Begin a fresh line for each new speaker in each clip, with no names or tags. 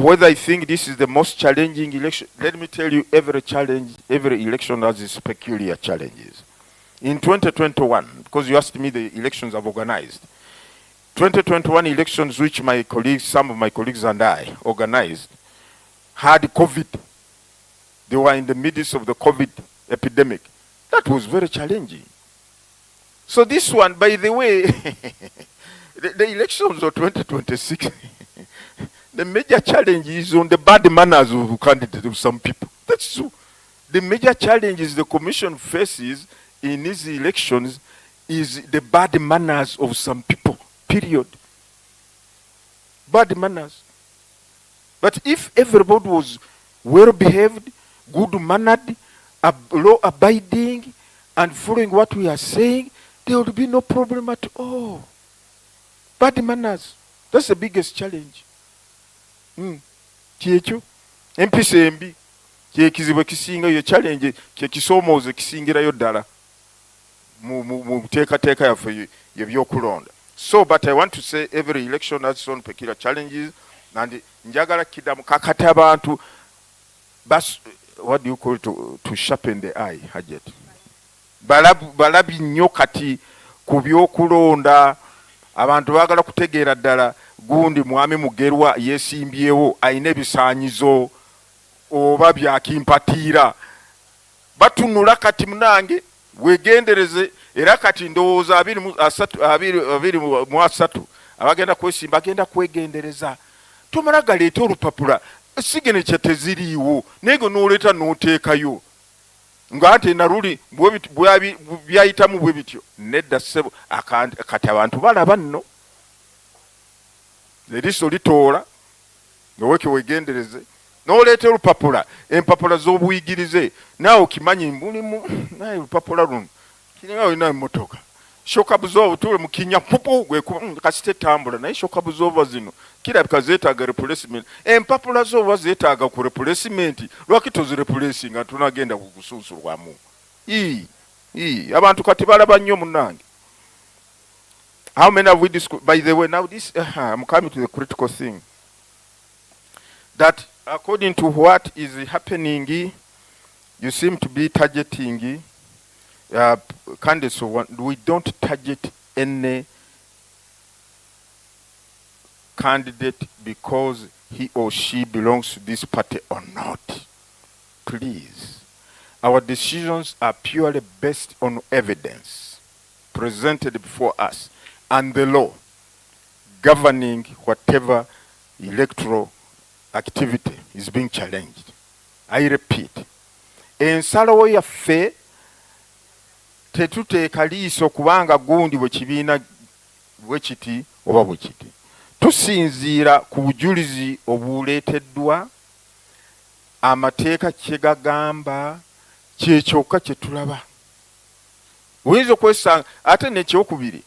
Whether I think this is the most challenging election, let me tell you, every election has its peculiar challenges. In 2021, because you asked me the elections I've organized, 2021 elections which some of my colleagues and I organized, had COVID. They were in the midst of the COVID epidemic. That was very challenging. So this one, by the way, the elections of 2026, the major challenge is on the bad manners of candidates, of some people. That's true. The major challenge is the commission faces in these elections is the bad manners of some people, period. Bad manners. But if everybody was well-behaved, good-mannered, law-abiding, and following what we are saying, there would be no problem at all. Bad manners. That's the biggest challenge. Kyekyo empisa embi kyekizibu kisinga yo challenge kyekisomooza kisingirayo ddala mu teekateeka yaffe y'ebyokulonda. So but I want to say every election has its own peculiar challenges, and njagala kiddamu kakati abantu what do you call it, to sharpen the eye, Hajat? Balabi nnyo kati ku byokulonda. Abantu baagala kutegeera ddala gundi mwami Mugerwa yeesimbyewo ayina ebisaanyizo oba byakimpatiira. Batunula kati munange weegendereze, era kati ndowooza 23 abagenda kwesimba agenda kwegendereza. Tomala galeeta olupapula signature teziriiwo naye n'oleeta n'oteekayo nga ate naruli byayitamu bwe bityo. Nedda ssebo kati abantu balaba nno eriiso litoola ngaweke weegendereze n'oleeta olupapula, empapula z'obuyigirize naawe okimanyi mulimu naye olupapula luno kiringa olina emmotoka shoka buzooba tule mu kinya pupu kasite tambula naye shoka buzooba zino kirabika zeetaaga replacement. Empapula zooba zeetaaga ku replacement lwaki tozireplace nga tunagenda kukusunsulwamu. Abantu kati balaba nnyo munnange. How many have we discussed? By the way, now this I'm coming to the critical thing. That according to what is happening, you seem to be targeting candidates. We don't target any candidate because he or she belongs to this party or not. Please. Our decisions are purely based on evidence presented before us and the law governing whatever electoral activity is being challenged. I repeat, ensalawo yaffe tetuteeka liiso kubanga gundi bwe kibiina bwe kiti oba bwe kiti. Tusinziira ku bujulizi obuleeteddwa, amateeka kye gagamba, kyekyokka kye tulaba. Oyinza okwesanga ate n'ekyokubiri,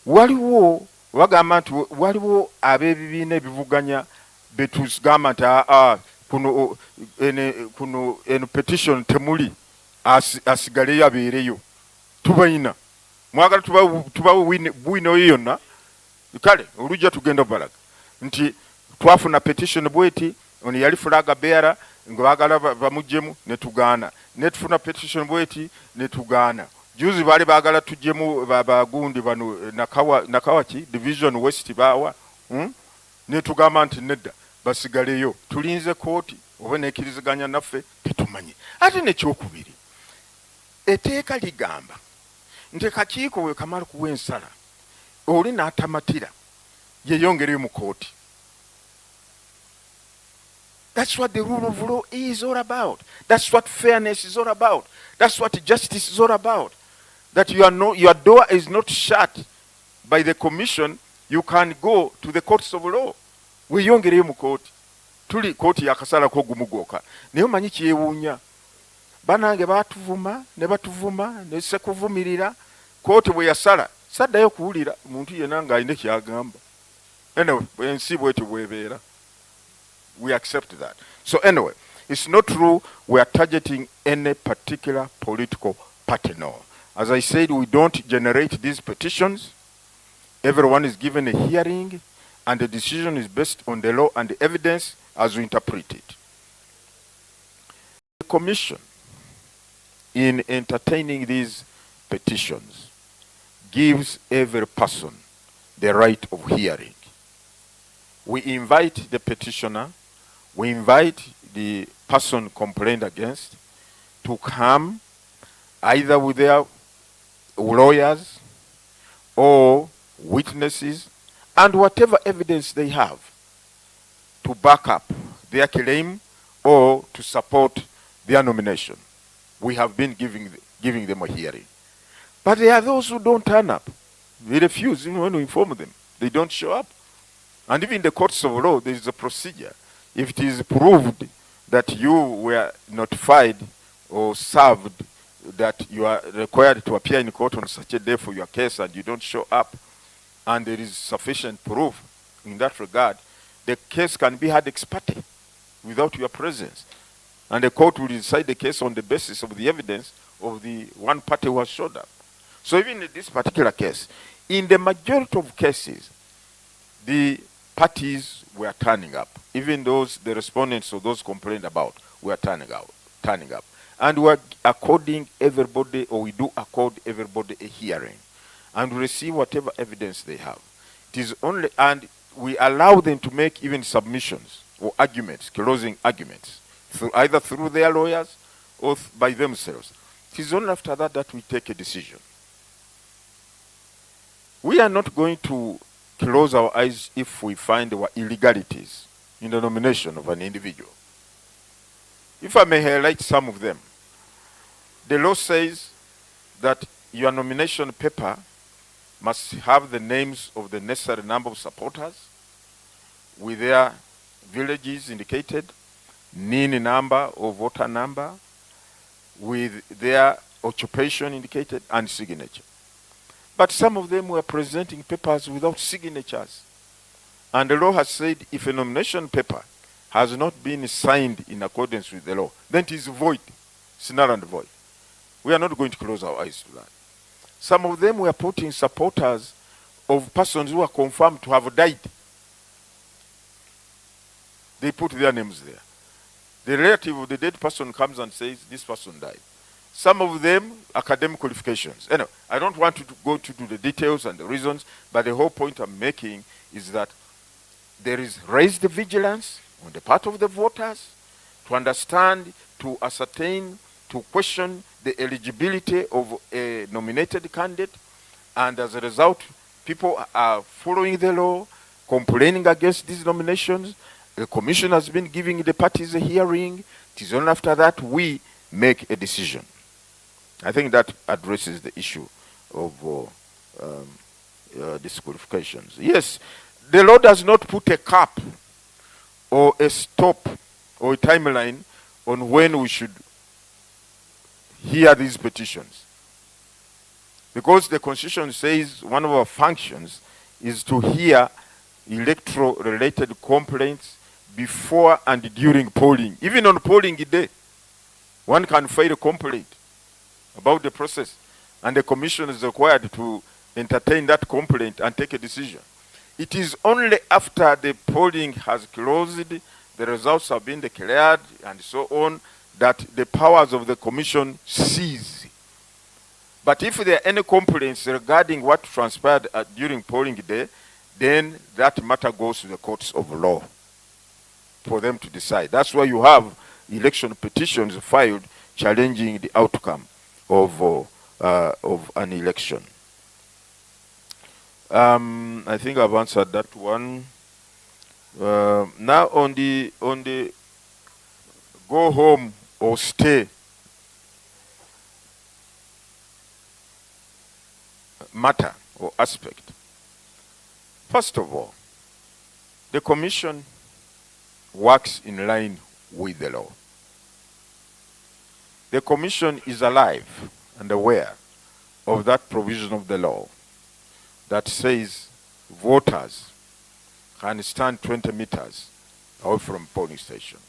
waliwo bagamba nti waliwo ab'ebibiina ebivuganya betugamba nti kuno eno petition temuli asigaleyo abeereyo. Tubayina mwagala tubawe bwino yonna kale olujja tugenda balaga nti twafuna petition bweti ono yali flaga bearer nga baagala bamuggyemu ne tugaana, ne tufuna petition bweti ne tugaana. Juzi baali baagala tuggyemu bagundi bano nakawaki division west baawa ne tugamba nti nedda basigaleyo. Tulinze kooti oba nekiriziganya naffe tetumanyi. Ate nekyokubiri, etteeka ligamba nti kakiiko bwe kamala kuwa ensala oli n'atamatira yeyongereyo mu kooti. That's what the rule of law is all about. That's what fairness is all about. That's what justice is all about. That your door is not shut by the commission. You can go to the courts of law. Weyongereyo mu kooti. Tuli kooti yakasalako gumugoka. Naye omanyi kyewuunya. Banange batuvuma ne batuvuma ne sekuvumirira. Kooti bwe yasala saddayo kuwulira muntu yenna ng'alina kyagamba. Anyway, ensi bweti bwebeera. We accept that. So anyway, it's not true we are targeting any particular political party, no. As I said, we don't generate these petitions. Everyone is given a hearing, and the decision is based on the law and the evidence as we interpret it. The Commission, in entertaining these petitions, gives every person the right of hearing. We invite the petitioner, we invite the person complained against to come either with their lawyers or witnesses and whatever evidence they have to back up their claim or to support their nomination. We have been giving them a hearing. But there are those who don't turn up. They refuse even when we inform them. They don't show up. And even in the courts of law, there is a procedure. If it is proved that you were notified or served that you are required to appear in court on such a day for your case and you don't show up, and there is sufficient proof in that regard, the case can be had ex parte without your presence. And the court will decide the case on the basis of the evidence of the one party who has showed up. So even in this particular case, in the majority of cases, the parties were turning up. Even those, the respondents or those complained about, were turning up. And we are according everybody, or we do accord everybody a hearing. And we receive whatever evidence they have. It is only, and we allow them to make even submissions or arguments, closing arguments, either through their lawyers or by themselves. It is only after that that we take a decision. We are not going to close our eyes if we find there were illegalities in the nomination of an individual. If I may highlight some of them, the law says that your nomination paper must have the names of the necessary number of supporters with their villages indicated, NIN number or voter number, with their occupation indicated, and signature. But some of them were presenting papers without signatures. And the law has said if a nomination paper has not been signed in accordance with the law, then it is void. It's null and void. We are not going to close our eyes to that. Some of them were putting supporters of persons who are confirmed to have died. They put their names there. The relative of the dead person comes and says, this person died. Some of them, academic qualifications. Anyway, I don't want to go to the details and the reasons, but the whole point I'm making is that there is raised vigilance on the part of the voters to understand, to ascertain, to question the eligibility of a nominated candidate, and as a result, people are following the law, complaining against these nominations. The commission has been giving the parties a hearing. It is only after that we make a decision. I think that addresses the issue of disqualifications. Yes, the law does not put a cap or a stop or a timeline on when we should hear these petitions. Because the Constitution says one of our functions is to hear electoral-related complaints before and during polling. Even on polling day, one can file a complaint about the process, and the commission is required to entertain that complaint and take a decision. It is only after the polling has closed, the results have been declared, and so on, that the powers of the commission cease. But if there are any complaints regarding what transpired during polling day, then that matter goes to the courts of law for them to decide. That's why you have election petitions filed challenging the outcome of an election. I think I've answered that one. Now on the go home or stay matter or aspect. First of all, the commission works in line with the law. The commission is alive and aware of that provision of the law that says voters can stand 20 meters away from polling station.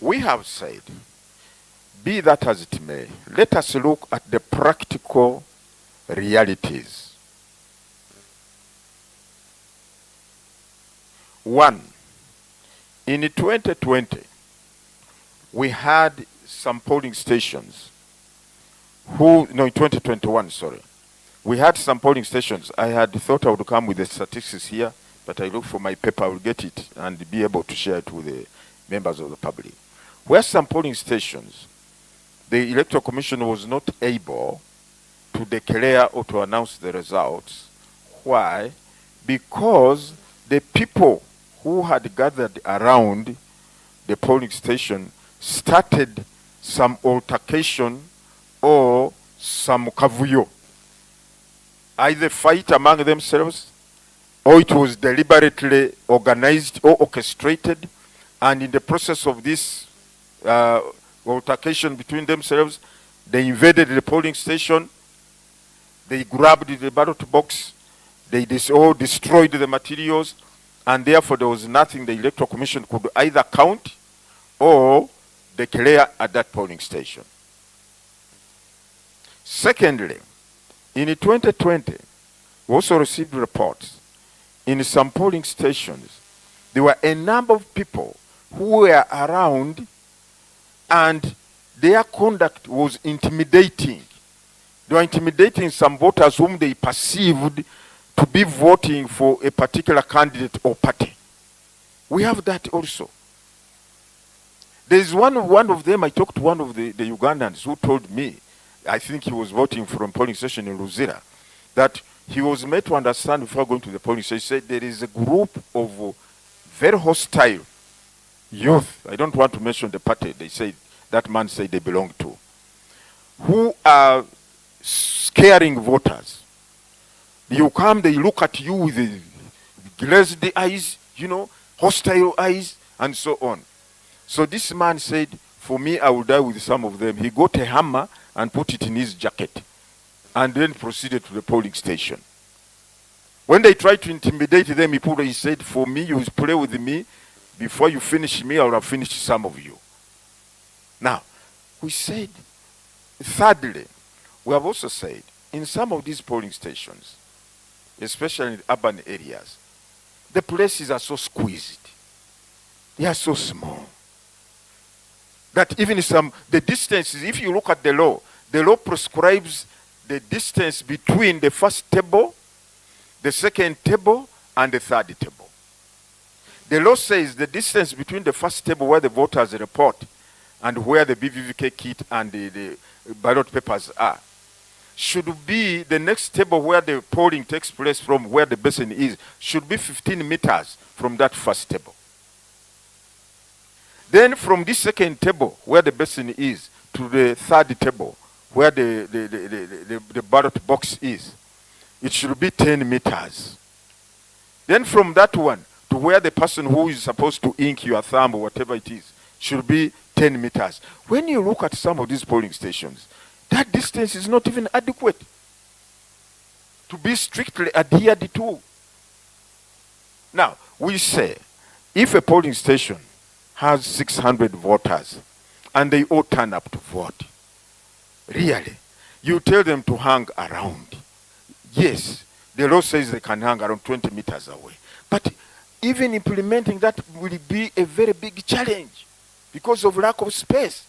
We have said, be that as it may, let us look at the practical realities. One, In 2020, we had some polling stations in 2021, sorry. We had some polling stations. I had thought I would come with the statistics here, but I look for my paper, I will get it and be able to share it with the members of the public. Where some polling stations, the Electoral Commission was not able to declare or to announce the results. Why? Because the people who had gathered around the polling station started some altercation or some kavuyo. Either fight among themselves, or it was deliberately organized or orchestrated, and in the process of this altercation between themselves, they invaded the polling station, they grabbed the ballot box, they all destroyed the materials, and therefore there was nothing the Electoral Commission could either count or declare at that polling station. Secondly, in 2020, we also received reports in some polling stations. There were a number of people who were around and their conduct was intimidating. They were intimidating some voters whom they perceived to be voting for a particular candidate or party. We have that also. There's one of them, I talked to one of the Ugandans who told me, I think he was voting from polling station in Luzira, that he was made to understand before going to the polling station. He said there is a group of very hostile youth, I don't want to mention the party they said, that man said they belong to, who are scaring voters. You come, they look at you with the glazed eyes, hostile eyes, and so on. So this man said, for me, I will die with some of them. He got a hammer and put it in his jacket and then proceeded to the polling station. When they tried to intimidate them, he said, for me, you play with me. Before you finish me, I will have finished some of you. Now, we said, thirdly, we have also said, in some of these polling stations, especially in urban areas, the places are so squeezed. They are so small. That even the distances, if you look at the law prescribes the distance between the first table, the second table, and the third table. The law says the distance between the first table where the voters report and where the BVVK kit and the ballot papers are should be the next table where the polling takes place from where the basin is, should be 15 meters from that first table. Then from this second table where the basin is to the third table where the ballot box is, it should be 10 meters. Then from that one to where the person who is supposed to ink your thumb or whatever it is should be 10 meters. When you look at some of these polling stations, that distance is not even adequate to be strictly adhered to. Now, we say, if a polling station has 600 voters and they all turn up to vote, really, you tell them to hang around. Yes, the law says they can hang around 20 meters away. But even implementing that will be a very big challenge because of lack of space.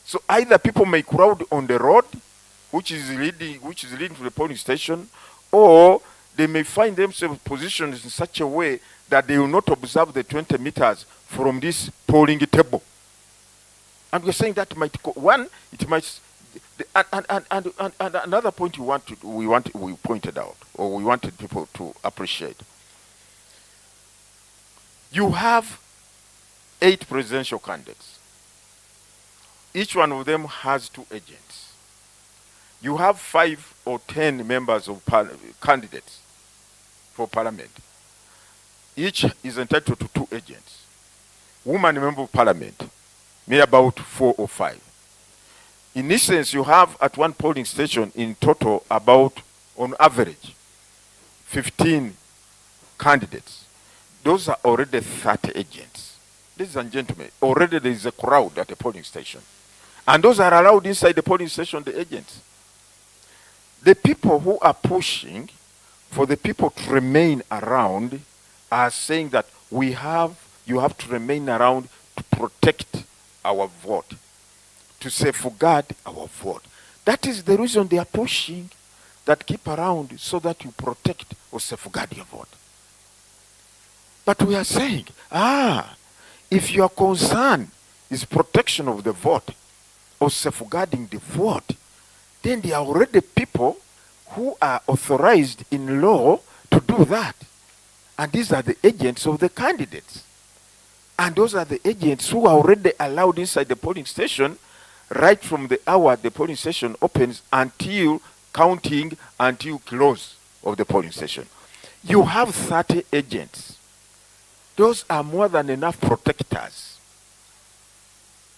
So either people may crowd on the road, which is leading to the polling station, or they may find themselves positioned in such a way that they will not observe the 20 meters from this polling table. And we're saying that might and another point we pointed out, or we wanted people to appreciate. You have 8 presidential candidates. Each one of them has 2 agents. You have 5 or 10 members of candidates for parliament. Each is entitled to 2 agents. Woman member of parliament, may about 4 or 5. In essence, you have at one polling station in total about, on average, 15 candidates. Those are already 30 agents. Ladies and gentlemen, already there is a crowd at the polling station. And those are allowed inside the polling station, the agents. The people who are pushing for the people to remain around are saying that we have you have to remain around to protect our vote, to safeguard our vote. That is the reason they are pushing that keep around, so that you protect or safeguard your vote. But we are saying, if your concern is protection of the vote or safeguarding the vote, then there are already people who are authorized in law to do that. And these are the agents of the candidates. And those are the agents who are already allowed inside the polling station right from the hour the polling station opens until counting, until close of the polling station. You have 30 agents. Those are more than enough protectors.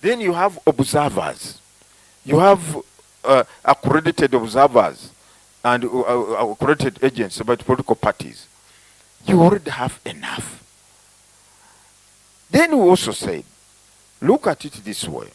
Then you have observers. You have accredited observers and accredited agents about political parties. You already have enough. Then we also said, look at it this way.